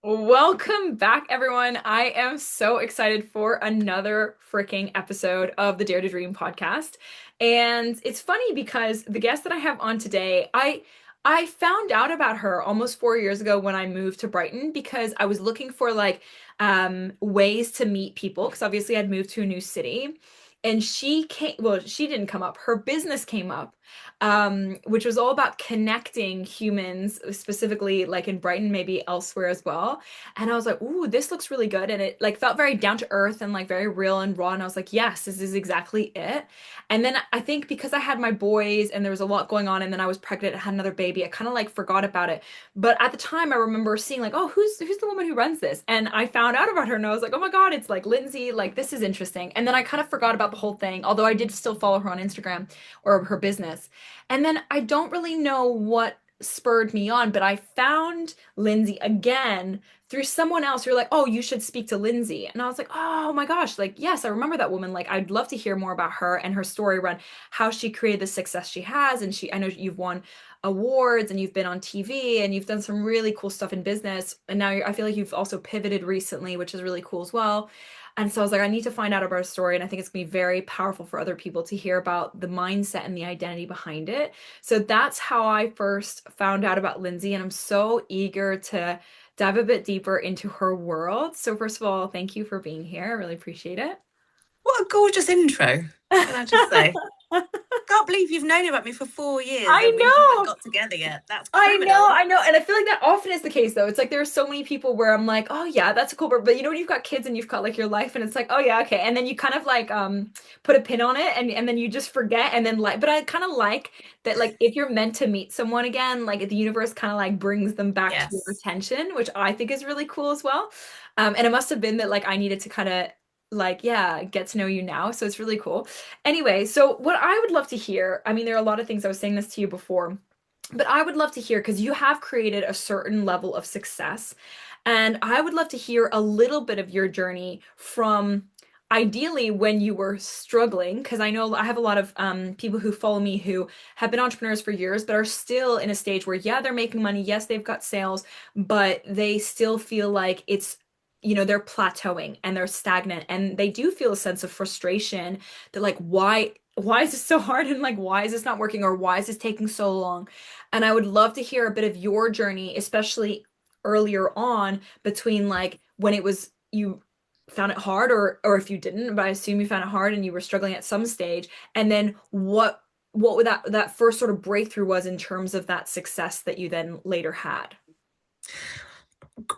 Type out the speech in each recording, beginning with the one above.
Welcome back, everyone. I am so excited for another freaking episode of the Dare to Dream podcast. And it's funny because the guest that I have on today, I found out about her almost 4 years ago when I moved to Brighton because I was looking for ways to meet people because obviously I'd moved to a new city. And she didn't come up, her business came up, which was all about connecting humans, specifically like in Brighton, maybe elsewhere as well. And I was like, ooh, this looks really good. And it like felt very down to earth and like very real and raw. And I was like, yes, this is exactly it. And then I think because I had my boys and there was a lot going on, and then I was pregnant and had another baby, I kind of like forgot about it. But at the time I remember seeing like, oh, who's the woman who runs this? And I found out about her and I was like, oh my God, it's like Lyndsey, like this is interesting. And then I kind of forgot about the whole thing, although I did still follow her on Instagram or her business. And then I don't really know what spurred me on, but I found Lyndsey again through someone else who were like, oh, you should speak to Lyndsey. And I was like, oh my gosh, like, yes, I remember that woman. Like, I'd love to hear more about her and her story around how she created the success she has. And I know you've won awards and you've been on TV and you've done some really cool stuff in business. And now I feel like you've also pivoted recently, which is really cool as well. And so I was like, I need to find out about her story. And I think it's going to be very powerful for other people to hear about the mindset and the identity behind it. So that's how I first found out about Lyndsey. And I'm so eager to dive a bit deeper into her world. So, first of all, thank you for being here. I really appreciate it. What a gorgeous intro, can I just say? Can't believe you've known about me for 4 years I and we haven't know. got together yet. That's I know, criminal. I know. And I feel like that often is the case though. It's like there are so many people where I'm like, oh yeah, that's a cool but you know when you've got kids and you've got like your life and it's like, oh yeah, okay. And then you kind of like put a pin on it and then you just forget and then like but I kind of like that like if you're meant to meet someone again, like the universe kind of like brings them back to your Yes. attention, which I think is really cool as well. And it must have been that like I needed to kind of like yeah, get to know you now. So it's really cool. Anyway, so what I would love to hear, I mean, there are a lot of things I was saying this to you before. But I would love to hear because you have created a certain level of success. And I would love to hear a little bit of your journey from ideally when you were struggling. Because I know I have a lot of people who follow me who have been entrepreneurs for years, but are still in a stage where, yeah, they're making money. Yes, they've got sales, but they still feel like they're plateauing and they're stagnant. And they do feel a sense of frustration that, like, why is this so hard and like why is this not working or why is this taking so long? And I would love to hear a bit of your journey, especially earlier on between like when it was you found it hard or if you didn't, but I assume you found it hard and you were struggling at some stage. And then what would that first sort of breakthrough was in terms of that success that you then later had.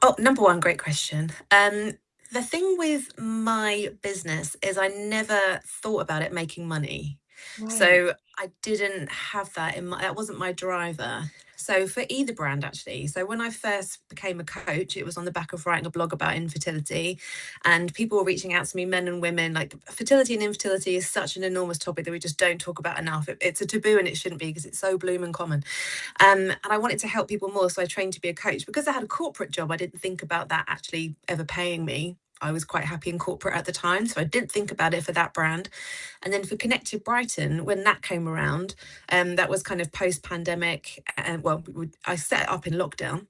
Oh, number one, great question. The thing with my business is I never thought about it making money. Right. So I didn't have that that wasn't my driver. So for either brand, actually. So when I first became a coach, it was on the back of writing a blog about infertility, and people were reaching out to me, men and women. Like, fertility and infertility is such an enormous topic that we just don't talk about enough. It's a taboo, and it shouldn't be because it's so bloom and common. And I wanted to help people more, so I trained to be a coach. Because I had a corporate job, I didn't think about that actually ever paying me. I was quite happy in corporate at the time, so I didn't think about it for that brand. And then for Connected Brighton, when that came around, that was kind of post pandemic. And well, I set it up in lockdown,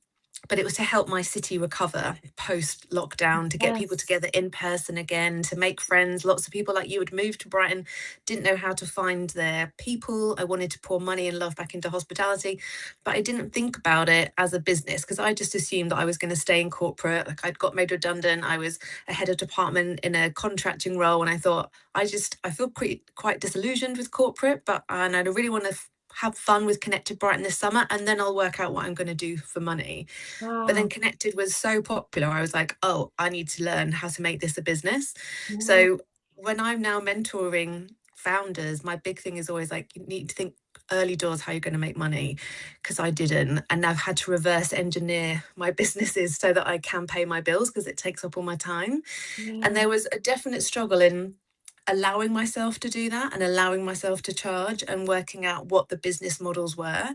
but it was to help my city recover post lockdown, to get people Yes. together in person again, to make friends. Lots of people like you had moved to Brighton, didn't know how to find their people. I wanted to pour money and love back into hospitality, but I didn't think about it as a business because I just assumed that I was going to stay in corporate. Like, I'd got made redundant. I was a head of department in a contracting role, and I thought I feel quite disillusioned with corporate, but and I really want to have fun with Connected Brighton this summer, and then I'll work out what I'm going to do for money. But then Wow. Connected was so popular, I was like, oh, I need to learn how to make this a business. Yeah. So when I'm now mentoring founders, my big thing is always like, you need to think early doors how you're going to make money, because I didn't. And I've had to reverse engineer my businesses so that I can pay my bills because it takes up all my time. And Yeah. there was a definite struggle in allowing myself to do that and allowing myself to charge and working out what the business models were.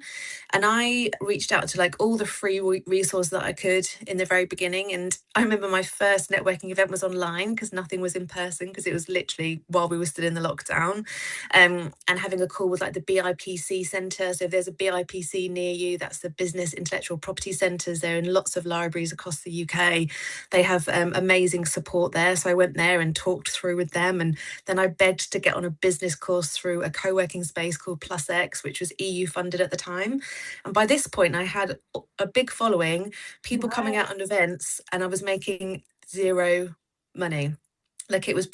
And I reached out to like all the free resources that I could in the very beginning. And I remember my first networking event was online because nothing was in person, because it was literally while we were still in the lockdown. And having a call with like the BIPC centre. So if there's a BIPC near you, that's the Business Intellectual Property Centres. They're in lots of libraries across the UK. They have amazing support there. So I went there and talked through with them. And then I begged to get on a business course through a co-working space called Plus X, which was EU funded at the time. And by this point, I had a big following, people coming Right. out on events, and I was making zero money. Like it was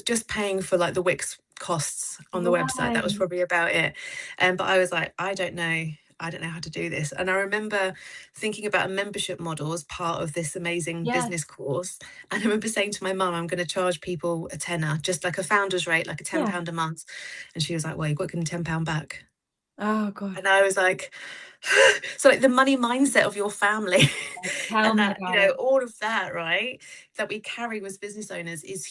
just paying for like the Wix costs on the website. That was Right. probably about it. But I was like, I don't know how to do this. And I remember thinking about a membership model as part of this amazing business Yes. course. And I remember saying to my mum, I'm going to charge people a tenner, just like a founder's rate, like a Yeah. £10 a month. And she was like, well, you've got to give them £10 back. Oh God. And I was like, so like the money mindset of your family Tell and me that, about it. all of that, right, that we carry as business owners is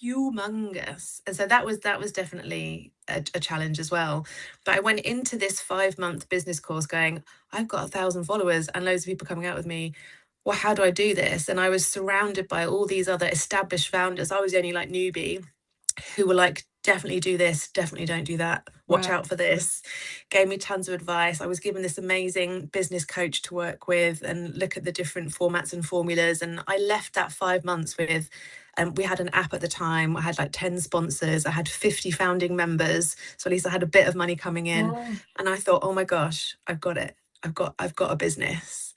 humongous. And so that was definitely a challenge as well. But I went into this 5-month business course going, I've got 1,000 followers and loads of people coming out with me. Well, how do I do this? And I was surrounded by all these other established founders. I was the only like newbie who were like, definitely do this, definitely don't do that, watch Right. out for this, gave me tons of advice. I was given this amazing business coach to work with and look at the different formats and formulas. And I left that 5 months with, we had an app at the time. I had like 10 sponsors. I had 50 founding members. So at least I had a bit of money coming in. Yeah. And I thought, oh my gosh, I've got it. I've got a business.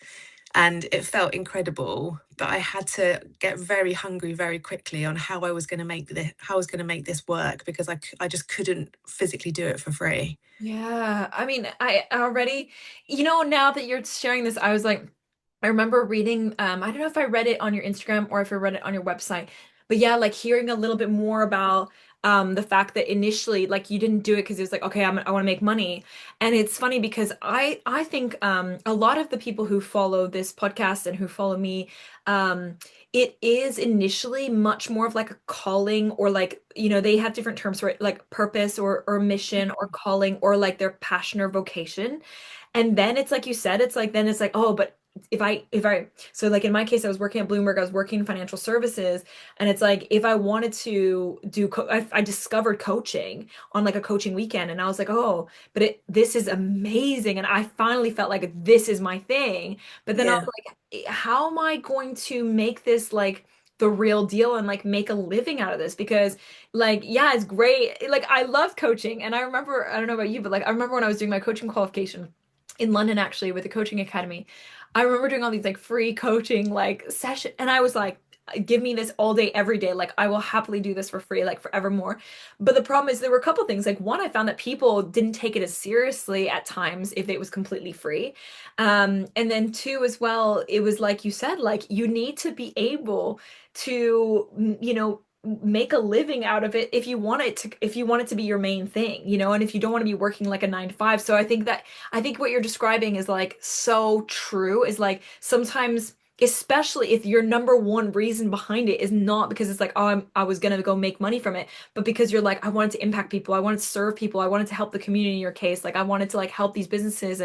And it felt incredible, but I had to get very hungry very quickly on how I was going to make this work, because I just couldn't physically do it for free. Yeah. I mean, I already, now that you're sharing this, I was like, I remember reading, I don't know if I read it on your Instagram or if I read it on your website, but yeah, like hearing a little bit more about the fact that initially like you didn't do it because it was like, okay, I want to make money. And it's funny because I think a lot of the people who follow this podcast and who follow me, it is initially much more of like a calling, or like, they have different terms for it, like purpose or mission or calling or like their passion or vocation. And then it's like you said, it's like then it's like, oh, but if I so like in my case, I was working at Bloomberg, I was working in financial services, and it's like if I wanted to do I discovered coaching on like a coaching weekend, and I was like, oh, but this is amazing, and I finally felt like this is my thing. But then I was Yeah. like, how am I going to make this like the real deal and like make a living out of this? Because like, yeah, it's great, like I love coaching, and I remember, I don't know about you, but like I remember when I was doing my coaching qualification in London, actually, with a coaching academy. I remember doing all these like free coaching like session, and I was like, give me this all day every day, like I will happily do this for free, like forevermore. But the problem is there were a couple things. Like one, I found that people didn't take it as seriously at times if it was completely free. And then two as well, it was like you said, like you need to be able to make a living out of it if you want it to be your main thing, and if you don't want to be working like a 9 to 5. So I think what you're describing is like so true, is like sometimes, especially if your number one reason behind it is not because it's like, oh, I was gonna go make money from it, but because you're like, I wanted to impact people, I wanted to serve people, I wanted to help the community, in your case, like I wanted to like help these businesses.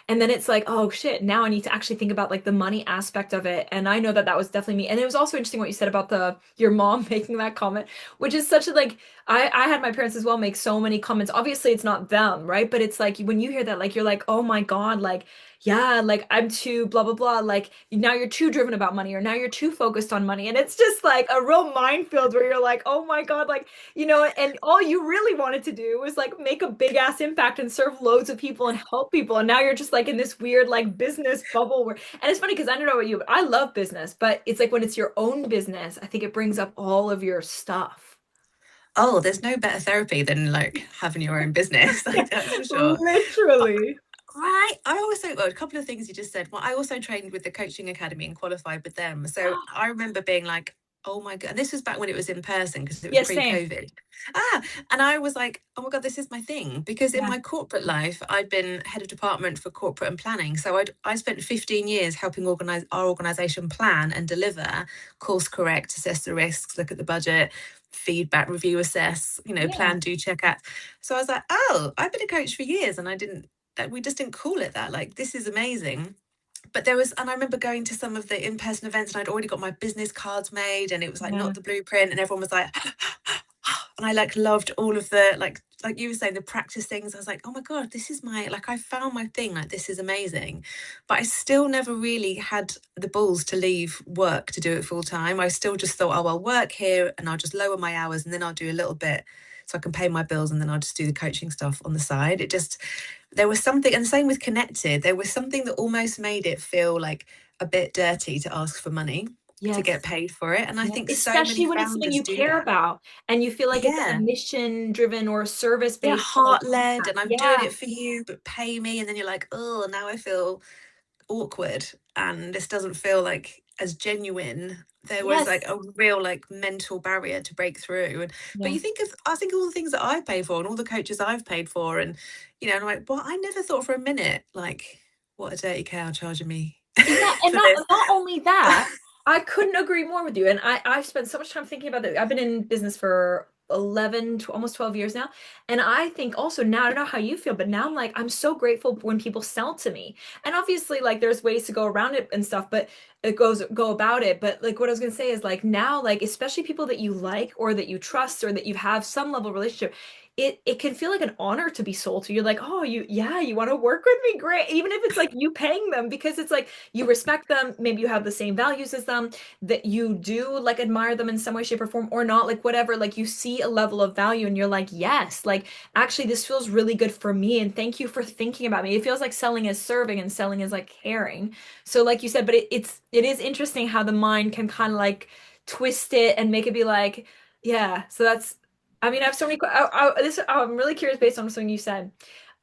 And then it's like, oh shit, now I need to actually think about like the money aspect of it. And I know that that was definitely me. And it was also interesting what you said about the your mom making that comment, which is such a like, I had my parents as well make so many comments. Obviously it's not them, right? But it's like when you hear that, like you're like, oh my God, like yeah, like I'm too blah blah blah. Like now you're too driven about money, or now you're too focused on money. And it's just like a real minefield where you're like, oh my God, like, and all you really wanted to do was like make a big ass impact and serve loads of people and help people. And now you're just like in this weird like business bubble where, and it's funny because I don't know about you, but I love business, but it's like when it's your own business, I think it brings up all of your stuff. Oh, there's no better therapy than like having your own business. Like that's for sure. But Literally. I also, well, a couple of things you just said. Well, I also trained with the coaching academy and qualified with them. So I remember being like, oh my God. And this was back when it was in person because it was Yes, same. pre-COVID. Ah, and I was like, oh my God, this is my thing. Because in Yeah. my corporate life, I'd been head of department for corporate and planning. So I spent 15 years helping organize our organization plan and deliver, course correct, assess the risks, look at the budget. feedback, review, assess, Yeah. plan, do, check out. So I was like, oh, I've been a coach for years, and we just didn't call it that. Like, this is amazing. But and I remember going to some of the in-person events, and I'd already got my business cards made, and it was like Yeah. not the blueprint, and everyone was like, and I like loved all of the like you were saying, the practice things. I was like, oh my God, this is I found my thing. Like, this is amazing. But I still never really had the balls to leave work to do it full time. I still just thought, oh, I'll work here and I'll just lower my hours, and then I'll do a little bit so I can pay my bills, and then I'll just do the coaching stuff on the side. There was something, and the same with Connected, there was something that almost made it feel like a bit dirty to ask for money, to get Yes. paid for it. And I Yeah. think so many Especially when it's something founders you do care that. about and you feel like it's like a Yeah. mission driven or service Yeah, based like heart led, and contact. I'm doing Yeah. it for you, but pay me. And then you're like, oh, now I feel awkward, and this doesn't feel like as genuine. There was like Yes. a real like mental barrier to break through. And but Yeah. I think all the things that I pay for and all the coaches I've paid for, and and I'm like, well, I never thought for a minute, like, what a dirty cow charging me Yeah, and for not this. not only that, I couldn't agree more with you. And I've spent so much time thinking about that. I've been in business for 11 to almost 12 years now. And I think also now, I don't know how you feel, but now I'm like, I'm so grateful when people sell to me. And obviously, like there's ways to go around it and stuff, but go about it. But like what I was gonna say is like now, like especially people that you like or that you trust or that you have some level of relationship, it can feel like an honor to be sold to. You're like, oh, you want to work with me? Great. Even if it's like you paying them because it's like you respect them, maybe you have the same values as them, that you do like admire them in some way, shape, or form, or not, like whatever, like you see a level of value and you're like, yes, like actually this feels really good for me. And thank you for thinking about me. It feels like selling is serving and selling is like caring. So like you said, but it is interesting how the mind can kind of like twist it and make it be like, yeah. So that's I mean, I have so many. I'm really curious based on something you said.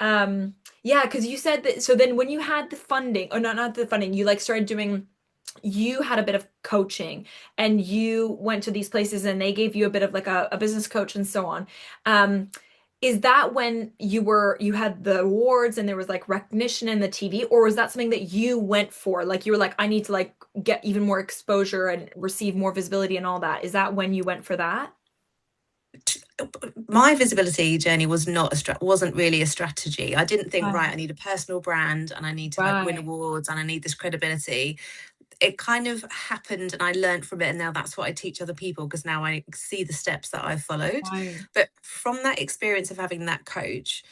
Yeah, because you said that. So then, when you had the funding, or not the funding, you like started doing. You had a bit of coaching, and you went to these places, and they gave you a bit of like a business coach and so on. Um, is that when you had the awards and there was like recognition in the TV, or was that something that you went for? Like you were like, I need to like get even more exposure and receive more visibility and all that. Is that when you went for that? My visibility journey wasn't really a strategy. I didn't think, Right. right, I need a personal brand, and I need to like win Right. awards, and I need this credibility. It kind of happened, and I learned from it, and now that's what I teach other people, because now I see the steps that I've followed. Right. But from that experience of having that coach,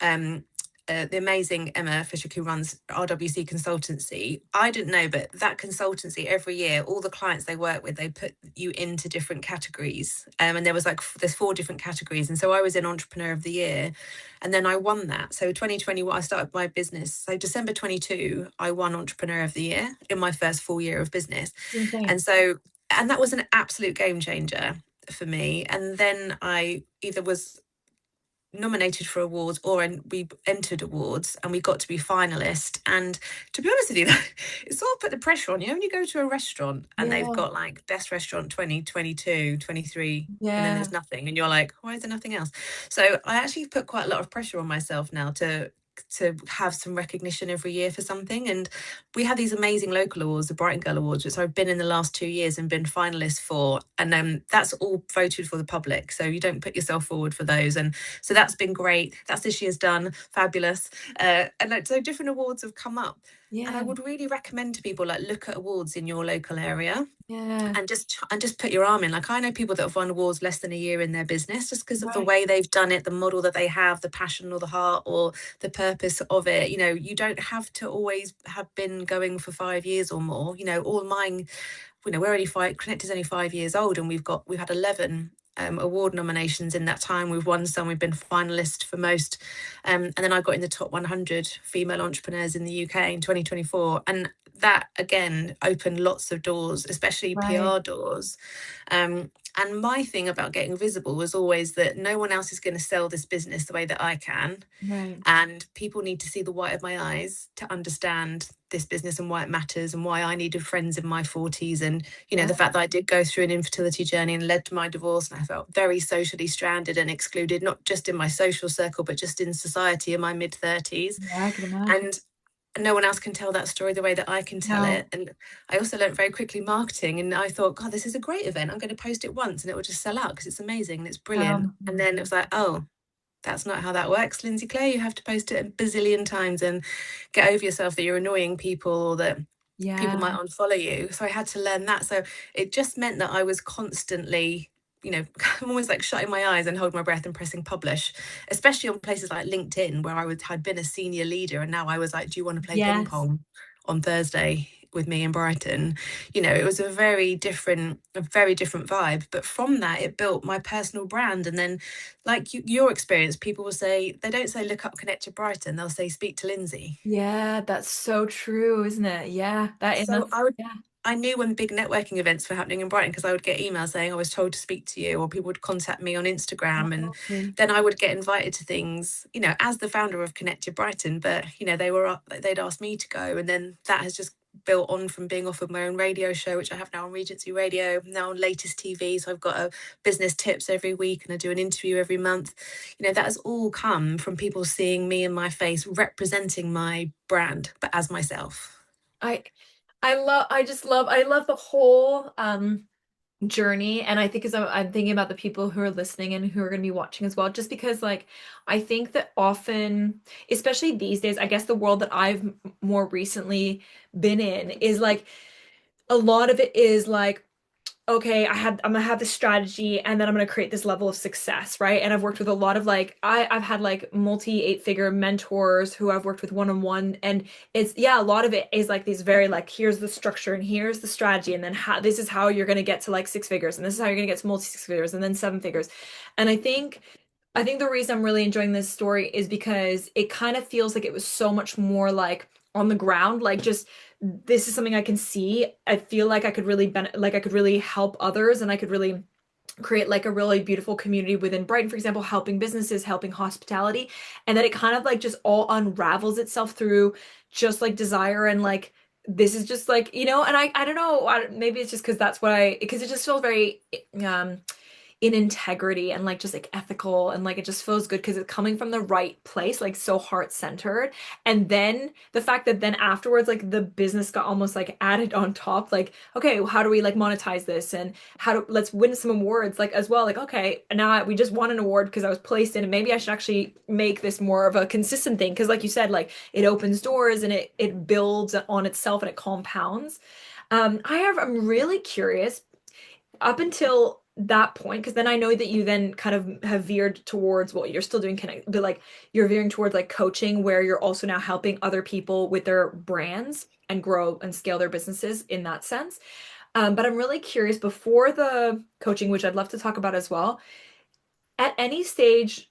um the amazing Emma Fisher, who runs RWC Consultancy, I didn't know, but that consultancy, every year, all the clients they work with, they put you into different categories. And there's 4 different categories. And so I was in Entrepreneur of the Year, and then I won that. So 2021, I started my business. So December 22, I won Entrepreneur of the Year in my first full year of business. It's insane. And that was an absolute game changer for me. And then I either was nominated for awards, or we entered awards, and we got to be finalist. And to be honest with you, it sort of put the pressure on you when you go to a restaurant and they've Yeah. got like best restaurant 2022, 23, and then Yeah. there's nothing, and you're like, why is there nothing else? So I actually put quite a lot of pressure on myself now to have some recognition every year for something. And we have these amazing local awards, the Brighton Girl Awards, which I've been in the last 2 years and been finalist for. And that's all voted for the public, so you don't put yourself forward for those. And so that's been great. That's this year's done. Fabulous. So different awards have come up. And I Yeah. would really recommend to people, like, look at awards in your local area, Yeah. and just put your arm in. Like, I know people that have won awards less than a year in their business, just because of the Right. way they've done it, the model that they have, the passion or the heart or the purpose of it. You don't have to always have been going for 5 years or more. All mine, we're only Connected's only 5 years old, and we've had 11 award nominations in that time. We've won some, we've been finalist for most, and then I got in the top 100 female entrepreneurs in the UK in 2024, and that again opened lots of doors, especially Right. PR doors. And my thing about getting visible was always that no one else is going to sell this business the way that I can, Right. and people need to see the white of my eyes to understand this business and why it matters, and why I needed friends in my 40s. And Yeah. the fact that I did go through an infertility journey and led to my divorce, and I felt very socially stranded and excluded, not just in my social circle but just in society in my mid 30s. Yeah, I can imagine. And no one else can tell that story the way that I can tell No. it. And I also learned very quickly marketing, and I thought, God, this is a great event. I'm going to post it once and it will just sell out because it's amazing and it's brilliant. And then it was like, oh, that's not how that works, Lindsey Clay. You have to post it a bazillion times and get over yourself that you're annoying people or that people Yeah. might unfollow you. So I had to learn that. So it just meant that I was constantly, I'm always like shutting my eyes and holding my breath and pressing publish, especially on places like LinkedIn, where had been a senior leader. And now I was like, do you want to play ping Yes. pong on Thursday with me in Brighton? It was a very different vibe. But from that, it built my personal brand. And then, like your experience, people will say, they don't say, look up, connect to Brighton. They'll say, speak to Lyndsey. Yeah, that's so true, isn't it? Yeah, that and So that's yeah. I knew when big networking events were happening in Brighton because I would get emails saying I was told to speak to you, or people would contact me on Instagram, and Totally. then I would get invited to things, as the founder of Connected Brighton. But they'd asked me to go, and then that has just built on from being offered my own radio show, which I have now on Regency Radio, now on Latest TV. So I've got a business tips every week, and I do an interview every month. That has all come from people seeing me and my face representing my brand, but as myself. I I love the whole journey. And I think as I'm thinking about the people who are listening and who are going to be watching as well, just because like I think that often, especially these days, I guess the world that I've more recently been in is like a lot of it is like, okay, I'm gonna have this strategy and then I'm gonna create this level of success, right? And I've worked with a lot of like I've had like multi eight-figure mentors who I've worked with one-on-one, and it's yeah, a lot of it is like these very like here's the structure and here's the strategy and then how this is how you're gonna get to like six figures and this is how you're gonna get to multi six figures and then seven figures. And I think the reason I'm really enjoying this story is because it kind of feels like it was so much more like on the ground, like just this is something I can see. I feel like I could really like I could really help others and I could really create like a really beautiful community within Brighton, for example, helping businesses, helping hospitality, and that it kind of like just all unravels itself through just like desire and like this is just like, and I don't know, maybe it's just because that's what because it just feels very um in integrity and like just like ethical and like it just feels good because it's coming from the right place, like so heart-centered. And then the fact that then afterwards like the business got almost like added on top, like okay, well, how do we like monetize this and let's win some awards like as well, like okay, now we just won an award because I was placed in, and maybe I should actually make this more of a consistent thing because like you said, like it opens doors and it builds on itself and it compounds. I'm really curious up until that point, because then I know that you then kind of have veered towards what you're still doing connect, but like you're veering towards like coaching where you're also now helping other people with their brands and grow and scale their businesses in that sense. But I'm really curious before the coaching, which I'd love to talk about as well, at any stage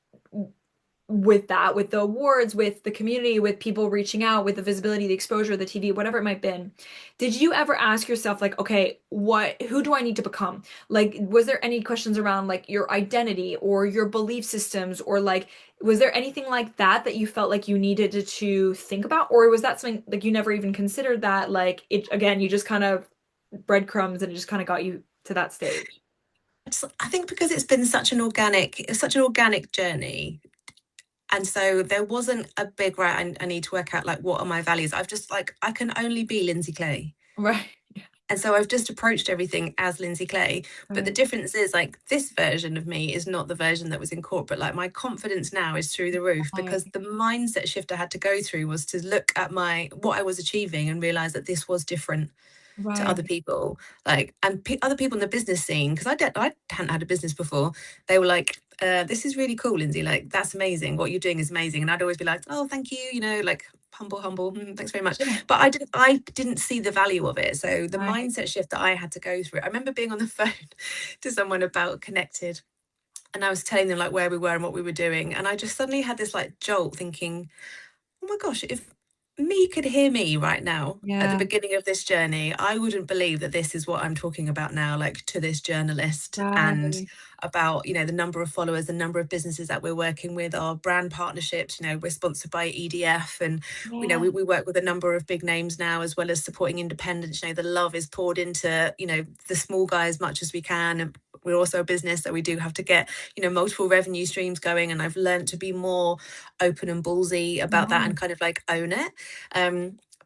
with that, with the awards, with the community, with people reaching out, with the visibility, the exposure, the TV, whatever it might have been, did you ever ask yourself, like, okay, who do I need to become? Like, was there any questions around like your identity or your belief systems, or like, was there anything like that that you felt like you needed to think about? Or was that something like you never even considered that? Like, it again, you just kind of breadcrumbs and it just kind of got you to that stage? I think because it's been such an organic journey. And so there wasn't a big right. I need to work out like what are my values. I've just like I can only be Lindsey Clay. Right. And so I've just approached everything as Lindsey Clay. But the Right. difference is like this version of me is not the version that was in corporate. Like my confidence now is through the roof because Right. the mindset shift I had to go through was to look at what I was achieving and realize that this was different to other Right. people, like, and other people in the business scene, because I hadn't had a business before. They were like, this is really cool, Lyndsey, like that's amazing, what you're doing is amazing. And I'd always be like, oh, thank you, like humble, thanks very much. Yeah. But I didn't see the value of it. So the Right. mindset shift that I had to go through, I remember being on the phone to someone about Connected, and I was telling them like where we were and what we were doing, and I just suddenly had this like jolt thinking, oh my gosh, if me could hear me right now at the Yeah. beginning of this journey, I wouldn't believe that this is what I'm talking about now, like to this journalist, and Right. about, the number of followers, the number of businesses that we're working with, our brand partnerships. We're sponsored by EDF, and, Yeah. we work with a number of big names now, as well as supporting independents. The love is poured into, the small guy as much as we can. And we're also a business, so we do have to get, multiple revenue streams going. And I've learned to be more open and ballsy about that Yeah. and kind of like own it.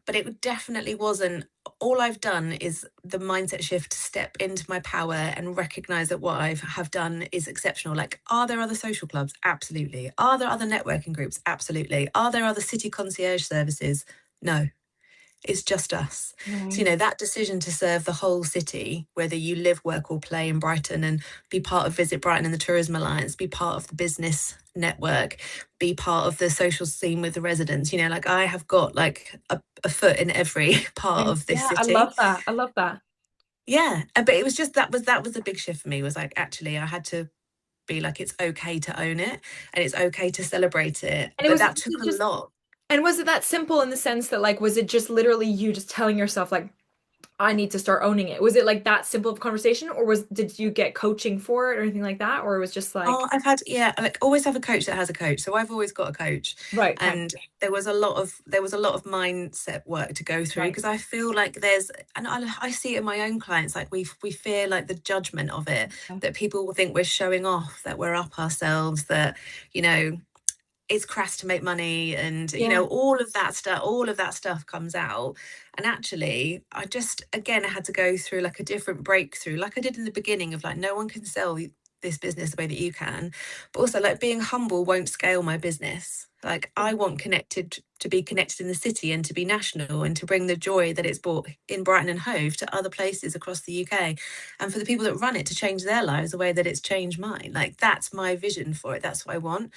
But it definitely wasn't. All I've done is the mindset shift to step into my power and recognize that what I have done is exceptional. Like, are there other social clubs? Absolutely. Are there other networking groups? Absolutely. Are there other city concierge services? No, it's just us. So, Right. that decision to serve the whole city, whether you live, work, or play in Brighton, and be part of Visit Brighton and the Tourism Alliance, be part of the business network, be part of the social scene with the residents, like I have got like a foot in every part of this Yeah, I city. love that. I love that. Yeah. But it was just that was a big shift for me, was like, actually I had to be like, it's okay to own it and it's okay to celebrate it. And it But was that took a just, lot. and was it that simple in the sense that like, was it just literally you just telling yourself like, I need to start owning it? Was it like that simple of a conversation, or did you get coaching for it or anything like that? Or it was just Oh, like, I've had, yeah, like always have a coach that has a coach. So I've always got a coach. right, okay, And there was a lot of mindset work to go through, right. because I feel like there's, and I see it in my own clients, like we fear like the judgment of it, Yeah. that people will think we're showing off, that we're up ourselves, that, you know, it's crass to make money, and Yeah. all of that stuff comes out. And actually I just, again, I had to go through like a different breakthrough, like I did in the beginning, of like, no one can sell this business the way that you can. But also, like, being humble won't scale my business. Like, I want connected to be connected in the city and to be national and to bring the joy that it's brought in Brighton and Hove to other places across the UK, and for the people that run it to change their lives the way that it's changed mine. Like, that's my vision for it, that's what I want.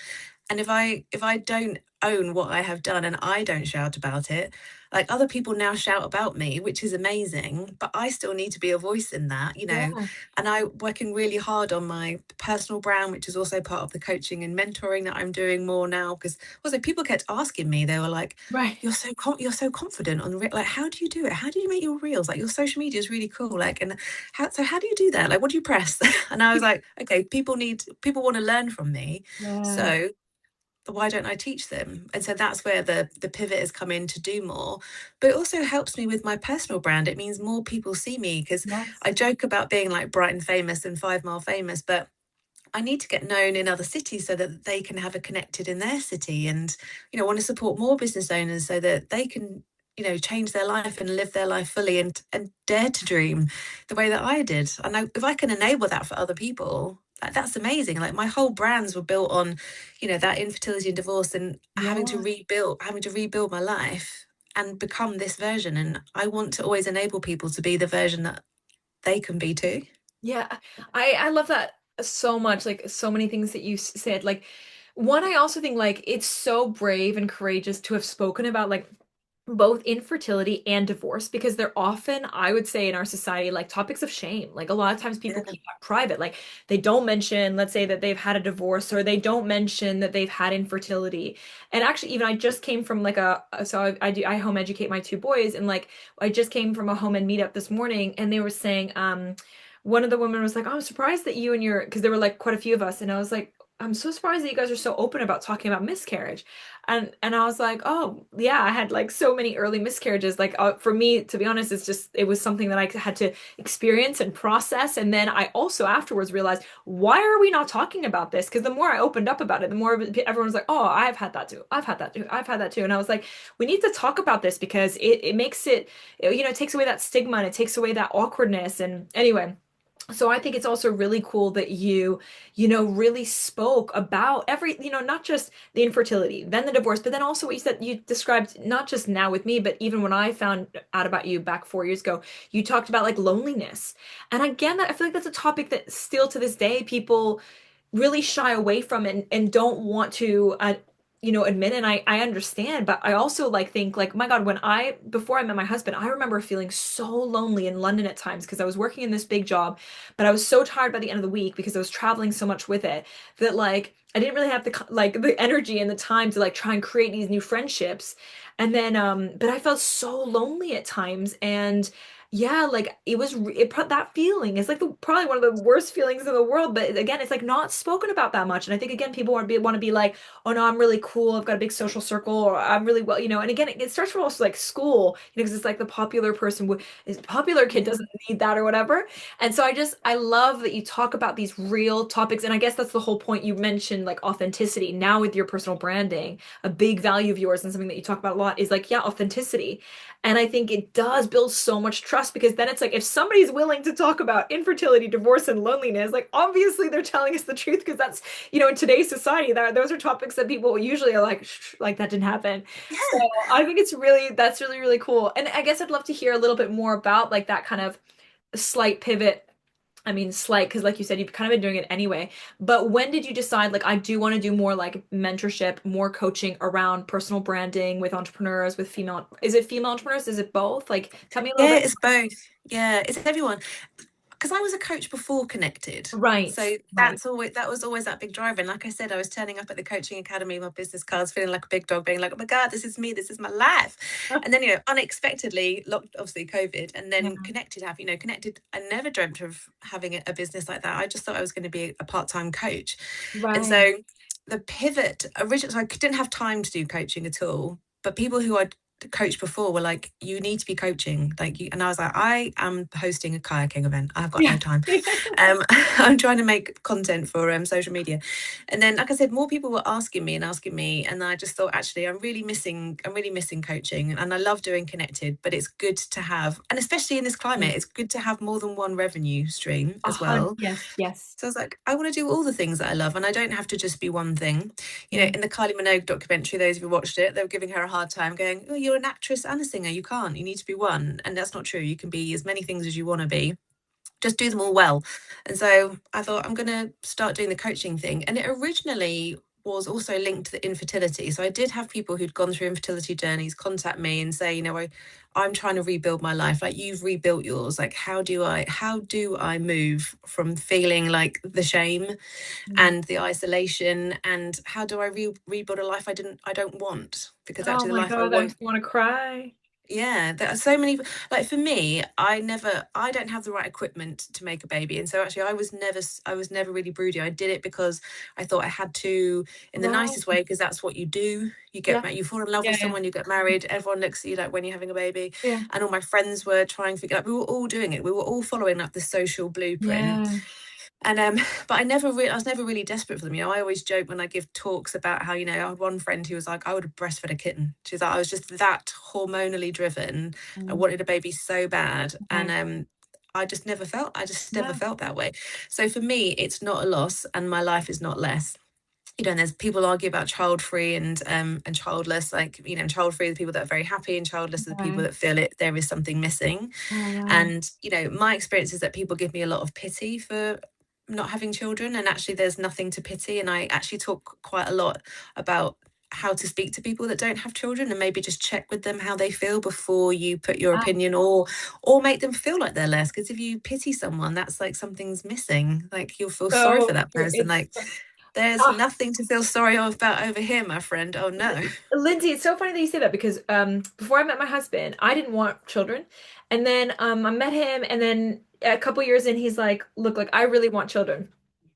And if I don't own what I have done and I don't shout about it, like, other people now shout about me, which is amazing, but I still need to be a voice in that. Yeah. And I working really hard on my personal brand, which is also part of the coaching and mentoring that I'm doing more now. Because also, people kept asking me, they were like, Right. you're so confident on like, how do you do it? How do you make your reels? Like, your social media is really cool. Like, and how do you do that? Like, what do you press? And I was like, okay, people want to learn from me. Yeah. So why don't I teach them? And so that's where the pivot has come in, to do more. But it also helps me with my personal brand. It means more people see me, because Yes. I joke about being like Brighton famous and 5 Mile famous, but I need to get known in other cities so that they can have a connected in their city, and want to support more business owners so that they can change their life and live their life fully, and dare to dream the way that I did. And if I can enable that for other people, like, that's amazing. Like, my whole brands were built on that infertility and divorce, and Yeah. having to rebuild my life and become this version. And I want to always enable people to be the version that they can be too. Yeah, I love that so much. Like so many things that you said. Like one, I also think like it's so brave and courageous to have spoken about like both infertility and divorce, because they're often, I would say, in our society, like topics of shame. Like a lot of times people Yeah. keep that private. Like they don't mention, let's say, that they've had a divorce, or they don't mention that they've had infertility. And actually, even I just came from like so I home educate my two boys, and like I just came from a home ed meetup this morning, and they were saying, one of the women was like, "Oh, I'm surprised that you and your," because there were like quite a few of us, and I was like, I'm so surprised that you guys are so open about talking about miscarriage. And I was like, oh yeah, I had like so many early miscarriages. Like for me, to be honest, it was something that I had to experience and process. And then I also afterwards realized, why are we not talking about this? Because the more I opened up about it, the more everyone's like, oh, I've had that too. I've had that too. I've had that too. And I was like, we need to talk about this, because it makes it takes away that stigma, and it takes away that awkwardness. And anyway, so I think it's also really cool that really spoke about not just the infertility, then the divorce, but then also what you said, you described not just now with me, but even when I found out about you back 4 years ago, you talked about like loneliness. And again, I feel like that's a topic that still to this day people really shy away from, and don't want to admit. And I understand, but I also like think like, my God, before I met my husband, I remember feeling so lonely in London at times, because I was working in this big job, but I was so tired by the end of the week because I was traveling so much with it, that like I didn't really have the energy and the time to like try and create these new friendships. And then but I felt so lonely at times. Yeah, like that feeling is like probably one of the worst feelings in the world. But again, it's like not spoken about that much. And I think again, people want to be like, oh no, I'm really cool. I've got a big social circle, or I'm really well, you know. And again, it starts from also like school, you know, because it's like the popular person is popular kid Yeah. doesn't need that or whatever. And so I love that you talk about these real topics. And I guess that's the whole point. You mentioned like authenticity. Now with your personal branding, a big value of yours and something that you talk about a lot is like, yeah, authenticity. And I think it does build so much trust because then it's like if somebody's willing to talk about infertility, divorce, and loneliness, like obviously they're telling us the truth because that's, you know, in today's society, that those are topics that people usually are like, like that didn't happen. So Yeah. I think that's really, really cool. And I guess I'd love to hear a little bit more about like that kind of slight pivot. I mean, slight, because like you said, you've kind of been doing it anyway. But when did you decide, like, I do want to do more like mentorship, more coaching around personal branding with entrepreneurs, with female, is it female entrepreneurs? Is it both? Like, tell me a little Yeah, bit. it's both. Yeah, it's everyone. Because I was a coach before Connected. Right, So right. that was always that big driver. And like I said, I was turning up at the coaching academy, my business cards, feeling like a big dog, being like, oh my God, this is me, this is my life. And then, unexpectedly, locked obviously COVID, and Yeah, then Connected Connected, I never dreamt of having a business like that. I just thought I was going to be a part-time coach. And right. so the pivot originally, so I didn't have time to do coaching at all. But people who I'd coached before were like, you need to be coaching, like you. And I was like, I am hosting a kayaking event, I've got no Yeah. time. I'm trying to make content for social media. And then, like I said, more people were asking me, and I just thought, actually, I'm really missing coaching, and I love doing Connected, but it's good to have, and especially in this climate, it's good to have more than one revenue stream as well. Yes, yes. So I was like, I want to do all the things that I love, and I don't have to just be one thing. Yeah. In the Kylie Minogue documentary, those of you who watched it, they were giving her a hard time, going, "Oh, you're an actress and a singer. You can't. You need to be one." And that's not true. You can be as many things as you want to be. Just do them all well. And so I thought, I'm going to start doing the coaching thing. And it originally was also linked to the infertility. So I did have people who'd gone through infertility journeys contact me and say, I'm trying to rebuild my life. Like, you've rebuilt yours. Like, how do I move from feeling like the shame Mm. and the isolation, and how do I rebuild a life I don't want? Because Oh actually the my life I God, that want, makes me want to cry. yeah, there are so many. Like, for me, I don't have the right equipment to make a baby, and so actually I was never really broody. I did it because I thought I had to, in the Right. nicest way, because that's what you do. Yeah. You fall in love Yeah, with yeah. someone, you get married, everyone looks at you like when you're having a baby. Yeah. And all my friends were trying to figure out, we were all doing it, we were all following up the social blueprint. Yeah. And but I was never really desperate for them. I always joke when I give talks about how, I had one friend who was like, I would have breastfed a kitten. She's like, I was just that hormonally driven. I Mm. wanted a baby so bad. And Right. I just never Yeah. felt that way. So for me, it's not a loss, and my life is not less. And there's people argue about child free and childless. Like, child free are the people that are very happy, and childless are the people Right. that feel it there is something missing. Oh, wow. And my experience is that people give me a lot of pity for not having children, and actually there's nothing to pity. And I actually talk quite a lot about how to speak to people that don't have children, and maybe just check with them how they feel before you put your Ah, opinion, or make them feel like they're less. Because if you pity someone, that's like something's missing. Like, you'll feel sorry for so that person. it's Like, there's ah, nothing to feel sorry about over here, my friend. Oh no. Lindsay, it's so funny that you say that because before I met my husband, I didn't want children. And then I met him and then a couple years in he's like, "Look, like I really want children."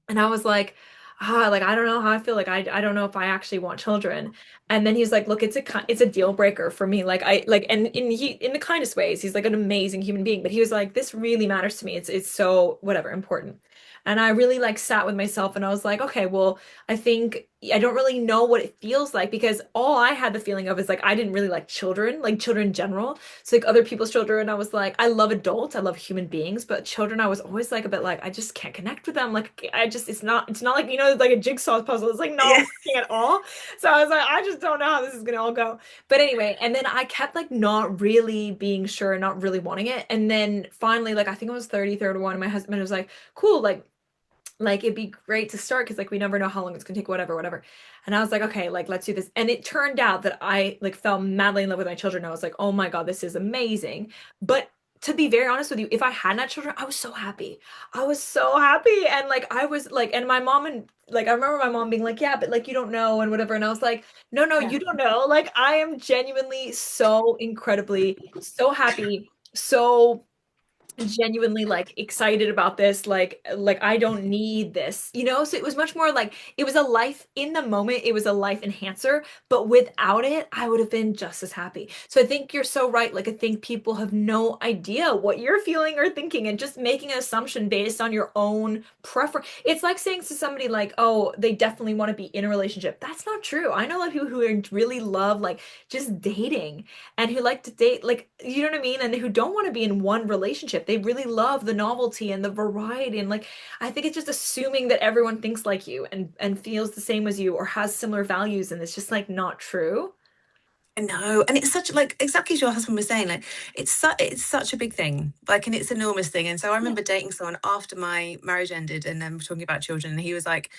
And I was like, like I don't know how I feel like I don't know if I actually want children. And then he's like, "Look, it's a deal breaker for me. Like I like and in the kindest ways. He's like an amazing human being, but he was like, "This really matters to me. It's so whatever important." And I really like sat with myself and I was like, "Okay, well, I think I don't really know what it feels like because all I had the feeling of is like I didn't really like children in general. So like other people's children, I was like, I love adults, I love human beings, but children, I was always like a bit like I just can't connect with them. Like I just it's not like it's like a jigsaw puzzle. It's like not Yeah. working at all. So I was like, I just don't know how this is gonna all go. But anyway, and then I kept like not really being sure, not really wanting it. And then finally, like I think I was 30, 31, and my husband was like, cool, like it'd be great to start because like we never know how long it's gonna take, whatever, whatever. And I was like, okay, like let's do this. And it turned out that I like fell madly in love with my children. I was like, oh my God, this is amazing. But to be very honest with you, if I hadn't had children, I was so happy. I was so happy. And like I was like, and my mom and like I remember my mom being like, yeah, but like you don't know and whatever. And I was like, no, no, Yeah. you don't know. Like I am genuinely so incredibly so happy. So genuinely like excited about this, like I don't need this, you know? So it was much more like it was a life in the moment, it was a life enhancer, but without it I would have been just as happy. So I think you're so right. Like I think people have no idea what you're feeling or thinking and just making an assumption based on your own preference. It's like saying to somebody like, oh, they definitely want to be in a relationship. That's not true. I know a lot of people who really love like just dating and who like to date, like, you know what I mean? And who don't want to be in one relationship. They really love the novelty and the variety. And like, I think it's just assuming that everyone thinks like you and feels the same as you or has similar values. And it's just like not true. No, and it's such like exactly as your husband was saying, like it's such a big thing, like, and it's an enormous thing. And so I Yeah. remember dating someone after my marriage ended, and then we're talking about children, and he was like,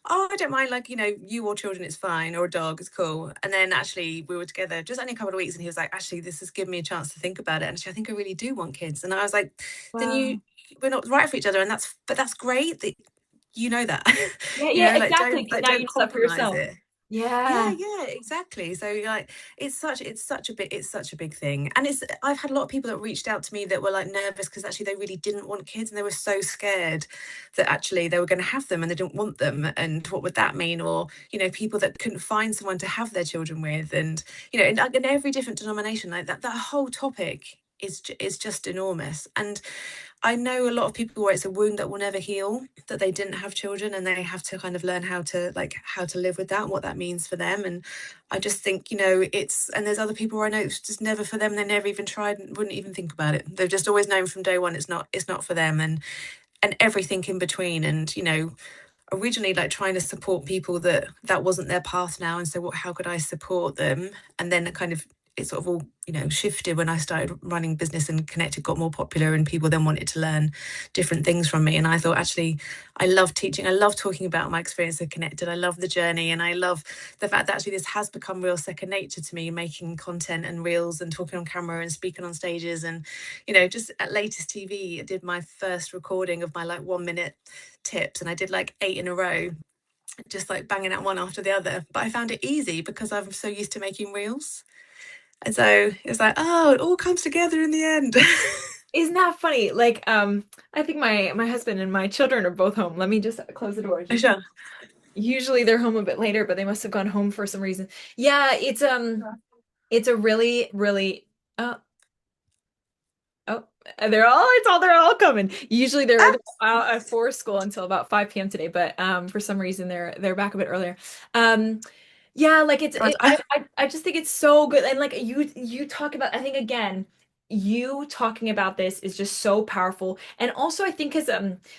"Oh, I don't mind, like, you or children, it's fine, or a dog, it's cool." And then actually we were together just only a couple of weeks, and he was like, "Actually, this has given me a chance to think about it, and actually, I think I really do want kids." And I was like, "Then Wow. we're not right for each other, and that's great that you know that, Yeah, yeah, like exactly. Because now you don't know that for compromise yourself. it." Yeah, Yeah. yeah, exactly. So like it's such a big thing. And I've had a lot of people that reached out to me that were like nervous because actually they really didn't want kids, and they were so scared that actually they were going to have them and they didn't want them, and what would that mean? Or people that couldn't find someone to have their children with, and in every different denomination, like that whole topic is just enormous. And I know a lot of people where it's a wound that will never heal, that they didn't have children, and they have to kind of learn how to live with that and what that means for them. And I just think, and there's other people where I know it's just never for them. They never even tried and wouldn't even think about it. They've just always known from day one it's not for them, and everything in between. And originally like trying to support people that wasn't their path now, and so how could I support them? And then it sort of all shifted when I started running business, and Connected got more popular, and people then wanted to learn different things from me. And I thought, actually, I love teaching, I love talking about my experience of Connected, I love the journey, and I love the fact that actually this has become real second nature to me, making content and reels and talking on camera and speaking on stages. And just at Latest TV, I did my first recording of my like 1 minute tips, and I did like 8 in a row, just like banging out one after the other. But I found it easy because I'm so used to making reels. And so it's like, oh, it all comes together in the end. Isn't that funny? Like, I think my husband and my children are both home. Let me just close the door. Just Sure. usually they're home a bit later, but they must have gone home for some reason. Yeah, it's a really, really uh oh they're all coming. Usually they're out for school until about 5 p.m. today, but for some reason they're back a bit earlier. Um yeah, like God, I I just think it's so good. And like you talk about, I think again, you talking about this is just so powerful. And also I think as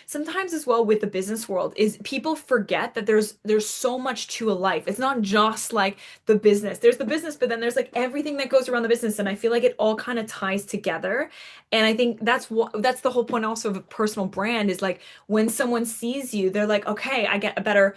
sometimes as well with the business world is people forget that there's so much to a life. It's not just like the business. There's the business, but then there's like everything that goes around the business. And I feel like it all kind of ties together. And I think that's the whole point also of a personal brand is like when someone sees you, they're like, okay, I get a better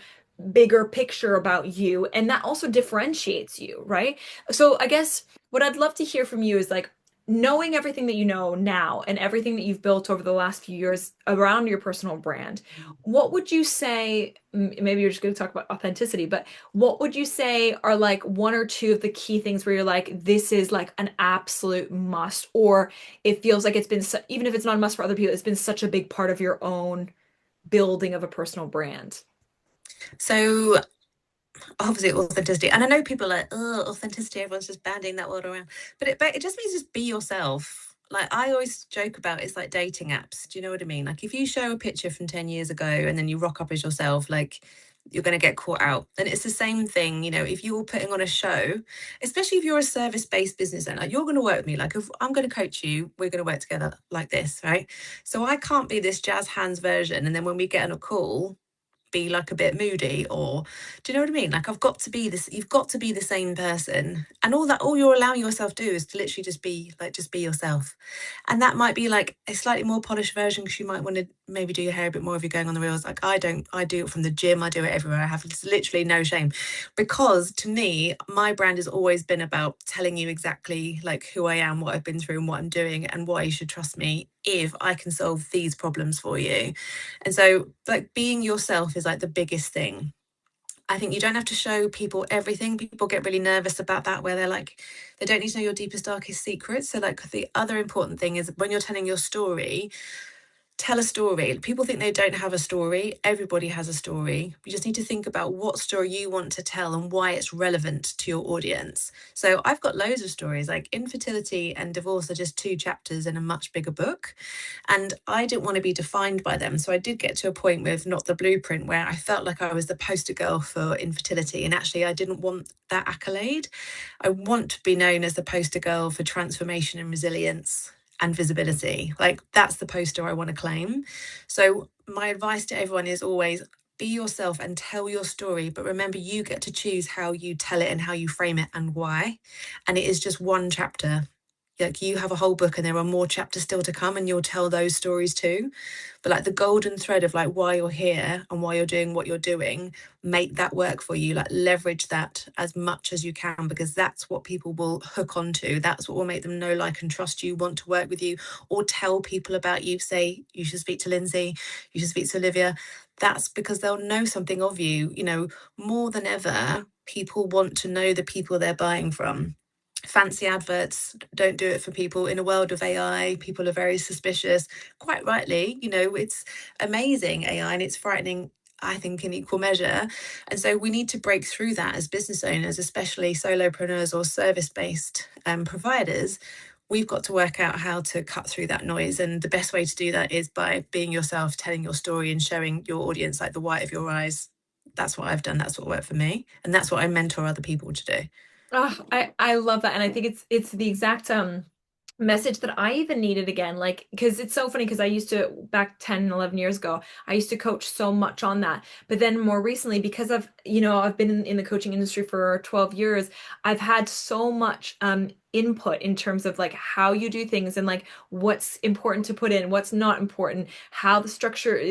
bigger picture about you, and that also differentiates you, right? So I guess what I'd love to hear from you is like knowing everything that you know now and everything that you've built over the last few years around your personal brand, what would you say, maybe you're just going to talk about authenticity, but what would you say are like one or two of the key things where you're like, this is like an absolute must, or it feels like it's been, even if it's not a must for other people, it's been such a big part of your own building of a personal brand? so obviously authenticity, and I know people are like, oh, authenticity, everyone's just bandying that word around, but it just means just be yourself. Like I always joke about, it's like dating apps. Do you know what I mean? Like if you show a picture from 10 years ago and then you rock up as yourself, like you're going to get caught out. And it's the same thing, if you're putting on a show, especially if you're a service-based business owner, like you're going to work with me. Like if I'm going to coach you, we're going to work together like this, right? So I can't be this jazz hands version, and then when we get on a call, be like a bit moody. Or do you know what I mean? Like you've got to be the same person, and all you're allowing yourself to do is to literally just be yourself. And that might be like a slightly more polished version, because you might want to maybe do your hair a bit more if you're going on the reels. Like I do it from the gym, I do it everywhere, I have literally no shame, because to me my brand has always been about telling you exactly like who I am, what I've been through, and what I'm doing, and why you should trust me if I can solve these problems for you. And so like being yourself is like the biggest thing. I think you don't have to show people everything. People get really nervous about that, where they're like, they don't need to know your deepest, darkest secrets. So, like, the other important thing is when you're telling your story, tell a story. People think they don't have a story. Everybody has a story. You just need to think about what story you want to tell and why it's relevant to your audience. So I've got loads of stories. Like, infertility and divorce are just 2 chapters in a much bigger book. And I didn't want to be defined by them. So I did get to a point with Not the Blueprint where I felt like I was the poster girl for infertility. And actually, I didn't want that accolade. I want to be known as the poster girl for transformation and resilience and visibility. Like, that's the poster I want to claim. So my advice to everyone is always be yourself and tell your story, but remember, you get to choose how you tell it and how you frame it and why. And it is just 1 chapter. Like, you have a whole book and there are more chapters still to come, and you'll tell those stories too. But like, the golden thread of like why you're here and why you're doing what you're doing, make that work for you. Like, leverage that as much as you can, because that's what people will hook onto. That's what will make them know, like, and trust you, want to work with you, or tell people about you. Say, you should speak to Lyndsey, you should speak to Olivia. That's because they'll know something of you. You know, more than ever, people want to know the people they're buying from. Fancy adverts don't do it for people. In a world of AI, people are very suspicious, quite rightly. You know, it's amazing, AI, and it's frightening, I think, in equal measure. And so we need to break through that as business owners, especially solopreneurs or service-based providers. We've got to work out how to cut through that noise. And the best way to do that is by being yourself, telling your story and showing your audience like the white of your eyes. That's what I've done. That's what worked for me. And that's what I mentor other people to do. Oh, I love that. And I think it's the exact message that I even needed again. Like, because it's so funny because I used to, back 10, 11 years ago, I used to coach so much on that. But then more recently, because I've been in the coaching industry for 12 years, I've had so much input in terms of like how you do things and like what's important to put in, what's not important, how the structure,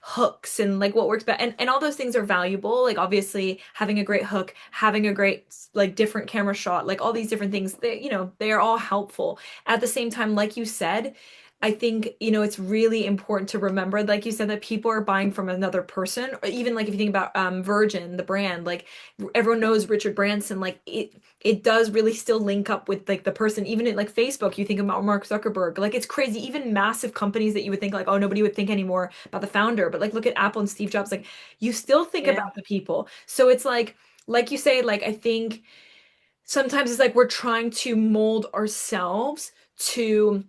hooks and like what works best. And all those things are valuable. Like, obviously having a great hook, having a great like different camera shot, like all these different things, they are all helpful. At the same time, like you said, I think, it's really important to remember, like you said, that people are buying from another person. Or even like if you think about Virgin, the brand, like everyone knows Richard Branson, like it does really still link up with like the person. Even in like Facebook, you think about Mark Zuckerberg, like it's crazy. Even massive companies that you would think like, oh, nobody would think anymore about the founder, but like look at Apple and Steve Jobs, like you still think Yeah. about the people. So it's like you say, like I think sometimes it's like we're trying to mold ourselves to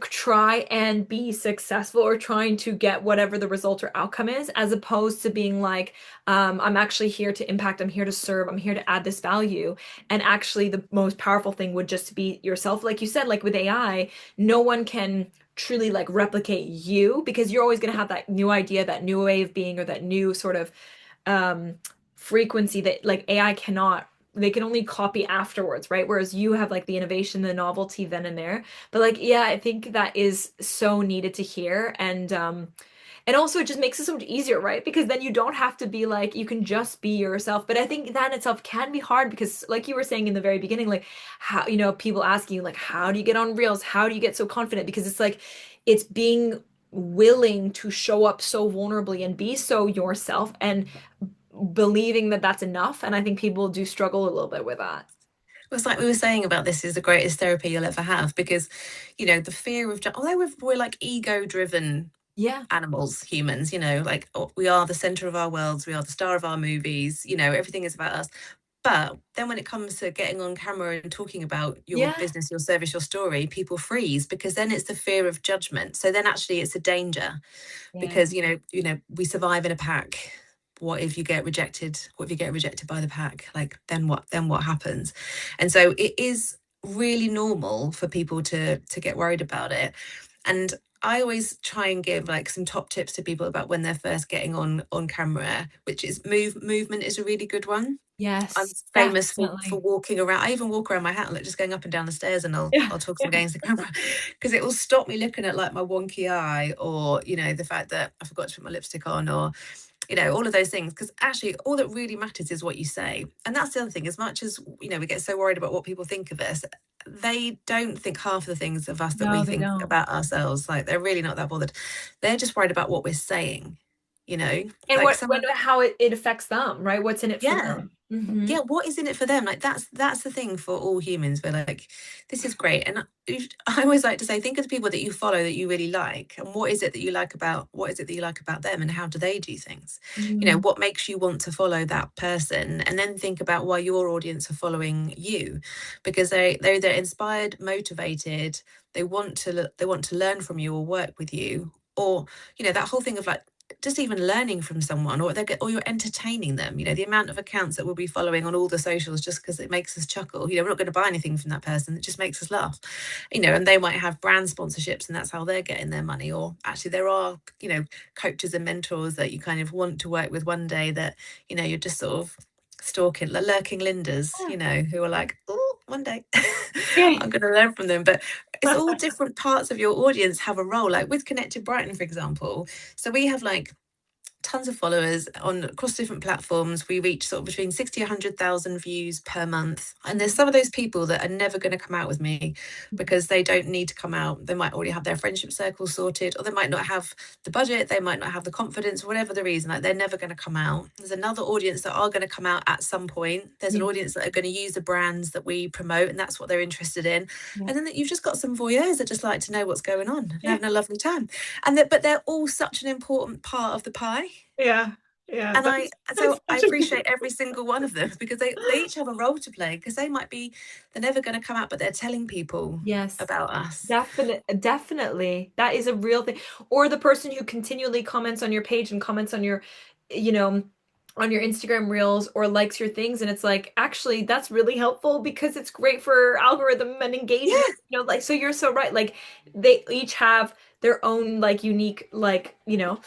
try and be successful, or trying to get whatever the result or outcome is, as opposed to being like, I'm actually here to impact, I'm here to serve, I'm here to add this value. And actually the most powerful thing would just be yourself. Like you said, like with AI, no one can truly like replicate you, because you're always going to have that new idea, that new way of being, or that new sort of um frequency that like AI cannot, they can only copy afterwards, right? Whereas you have like the innovation, the novelty then and there. But like, yeah, I think that is so needed to hear. And also it just makes it so much easier, right? Because then you don't have to be like, you can just be yourself. But I think that in itself can be hard, because like you were saying in the very beginning, like how, people asking you like, how do you get on Reels? How do you get so confident? Because it's like, it's being willing to show up so vulnerably and be so yourself, and believing that that's enough. And I think people do struggle a little bit with that. It's like we were saying about, this is the greatest therapy you'll ever have, because, the fear of, although we're like ego driven Yeah. animals, humans, like, we are the center of our worlds, we are the star of our movies, everything is about us. But then when it comes to getting on camera and talking about your Yeah. business, your service, your story, people freeze, because then it's the fear of judgment. So then actually it's a danger, Yeah. because we survive in a pack. What if you get rejected? What if you get rejected by the pack? Like, then what happens? And so it is really normal for people to get worried about it. And I always try and give like some top tips to people about when they're first getting on camera, which is movement is a really good one. I'm Yes, famous for definitely. walking around. I even walk around my house, like just going up and down the stairs, and I'll Yeah. I'll talk some games to camera, because it will stop me looking at like my wonky eye, or the fact that I forgot to put my lipstick on, or all of those things. Because actually, all that really matters is what you say. And that's the other thing. As much as we get so worried about what people think of us, they don't think half the things of us that we No, they think don't. about ourselves. Like, they're really not that bothered. They're just worried about what we're saying. you know, And like what someone, how it affects them, right? What's in it for yeah. them? Hmm. Yeah, what is in it for them? Like that's the thing for all humans. We're like, this is great. And I always like to say, think of the people that you follow that you really like, and what is it that you like about what is it that you like about them, and how do they do things? You know, Mm. what makes you want to follow that person, and then think about why your audience are following you, because they're inspired, motivated, they want to learn from you or work with you, or you know that whole thing of like just even learning from someone, or or you're entertaining them. You know, the amount of accounts that we'll be following on all the socials just because it makes us chuckle. You know, we're not going to buy anything from that person, it just makes us laugh. You know, and they might have brand sponsorships and that's how they're getting their money. Or actually there are, you know, coaches and mentors that you kind of want to work with one day that, you know, you're just sort of stalking, lurking linders, you know, who are like, oh, one day Yeah. I'm going to learn from them. But it's all different parts of your audience have a role. Like with Connected Brighton, for example, so we have like tons of followers on across different platforms. We reach sort of between 60 100,000 views per month, and there's some of those people that are never going to come out with me because they don't need to come out. They might already have their friendship circle sorted, or they might not have the budget, they might not have the confidence, whatever the reason. Like they're never going to come out. There's another audience that are going to come out at some point. There's an Yeah. audience that are going to use the brands that we promote, and that's what they're interested in. Yeah. And then you've just got some voyeurs that just like to know what's going on and Yeah. having a lovely time. And that, but they're all such an important part of the pie. Yeah. Yeah. And That's so I such a good. appreciate every single one of them because they each have a role to play, because they might be, they're never going to come out, but they're telling people Yes. about us. Definitely. That is a real thing. Or the person who continually comments on your page and comments on your, you know, on your Instagram reels or likes your things. And it's like, actually, that's really helpful because it's great for algorithm and engagement. Yeah, You know, like, so you're so right. Like, they each have their own, like, unique, like, you know.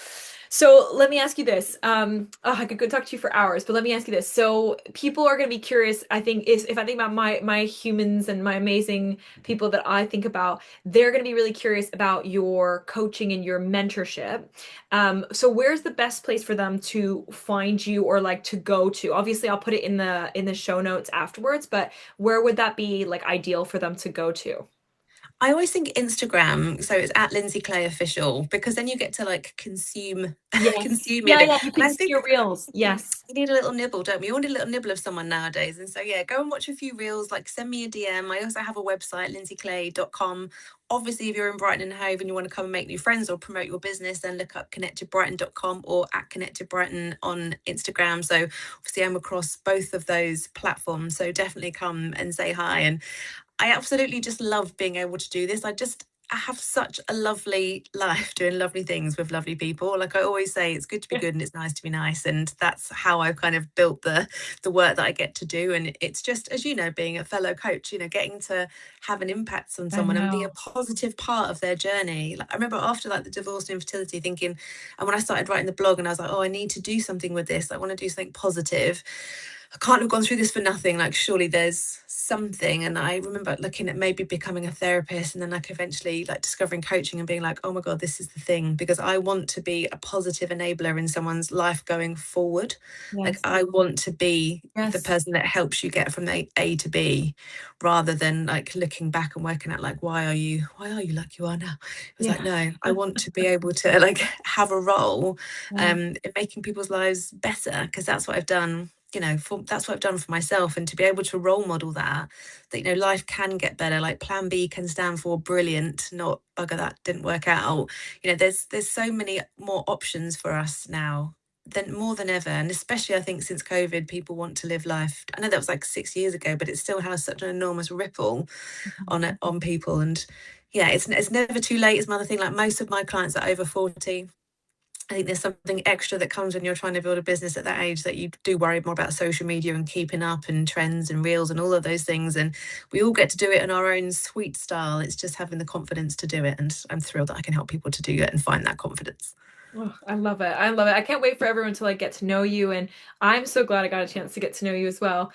So let me ask you this. Oh, I could go talk to you for hours, but let me ask you this. So people are going to be curious, I think, is if I think about my humans and my amazing people that I think about, they're going to be really curious about your coaching and your mentorship. So where's the best place for them to find you or like to go to? Obviously, I'll put it in the show notes afterwards, but where would that be like ideal for them to go to? I always think Instagram, so it's at Lindsey Clay official, because then you get to like consume Yes. consume me a Yeah, bit. yeah, you And can I see your think reels. Yes. you need a little nibble, don't we? You want a little nibble of someone nowadays. And so, yeah, go and watch a few reels, like send me a DM. I also have a website, lindseyclay.com. Obviously, if you're in Brighton and Hove and you want to come and make new friends or promote your business, then look up connectedbrighton.com or at connectedbrighton on Instagram. So, obviously, I'm across both of those platforms. So, definitely come and say hi. And I absolutely just love being able to do this. I have such a lovely life doing lovely things with lovely people. Like I always say, it's good to be good and it's nice to be nice. And that's how I've kind of built the work that I get to do. And it's just, as you know, being a fellow coach, you know, getting to have an impact on I someone and be a know. positive part of their journey. Like I remember after like the divorce and infertility thinking, and when I started writing the blog and I was like, oh, I need to do something with this. I want to do something positive. I can't have gone through this for nothing. Like, surely there's something. And I remember looking at maybe becoming a therapist and then like eventually like discovering coaching and being like, oh my God, this is the thing. Because I want to be a positive enabler in someone's life going forward. Like, Yes. I want to be the Yes. person that helps you get from A to B rather than like looking back and working out like, why are you like you are now? It was like, Yeah. no, I want to be able to like have a role Yeah. in making people's lives better, because that's what I've done, you know, that's what I've done for myself. And to be able to role model that, you know, life can get better. Like plan B can stand for brilliant, not bugger that didn't work out. You know, there's so many more options for us now than more than ever. And especially I think since COVID, people want to live life. I know that was like 6 years ago, but it still has such an enormous ripple on it, on people. And yeah, it's never too late is another thing. Like most of my clients are over 40. I think there's something extra that comes when you're trying to build a business at that age, that you do worry more about social media and keeping up and trends and reels and all of those things. And we all get to do it in our own sweet style. It's just having the confidence to do it. And I'm thrilled that I can help people to do it and find that confidence. Oh, I love it. I love it. I can't wait for everyone to like get to know you, and I'm so glad I got a chance to get to know you as well.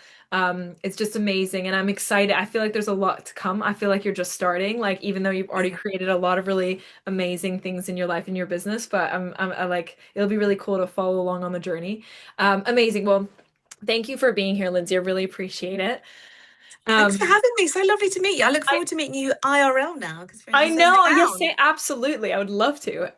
It's just amazing, and I'm excited. I feel like there's a lot to come. I feel like you're just starting, like even though you've already Yeah. created a lot of really amazing things in your life and your business, but I like it'll be really cool to follow along on the journey. Amazing. Well, thank you for being here, Lindsey. I really appreciate it. Thanks Um, for having me. So lovely to meet you. I look I forward to meeting you IRL now because we're in I the same know, yes, town. absolutely. I would love to.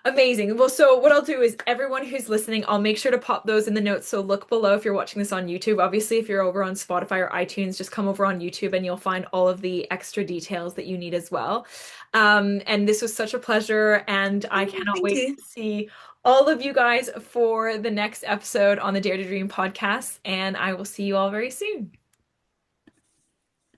Amazing. Well, so what I'll do is everyone who's listening, I'll make sure to pop those in the notes. So look below if you're watching this on YouTube. Obviously, if you're over on Spotify or iTunes, just come over on YouTube and you'll find all of the extra details that you need as well. And this was such a pleasure, and I Oh, cannot thank wait you. to see all of you guys for the next episode on the Dare to Dream podcast. And I will see you all very soon.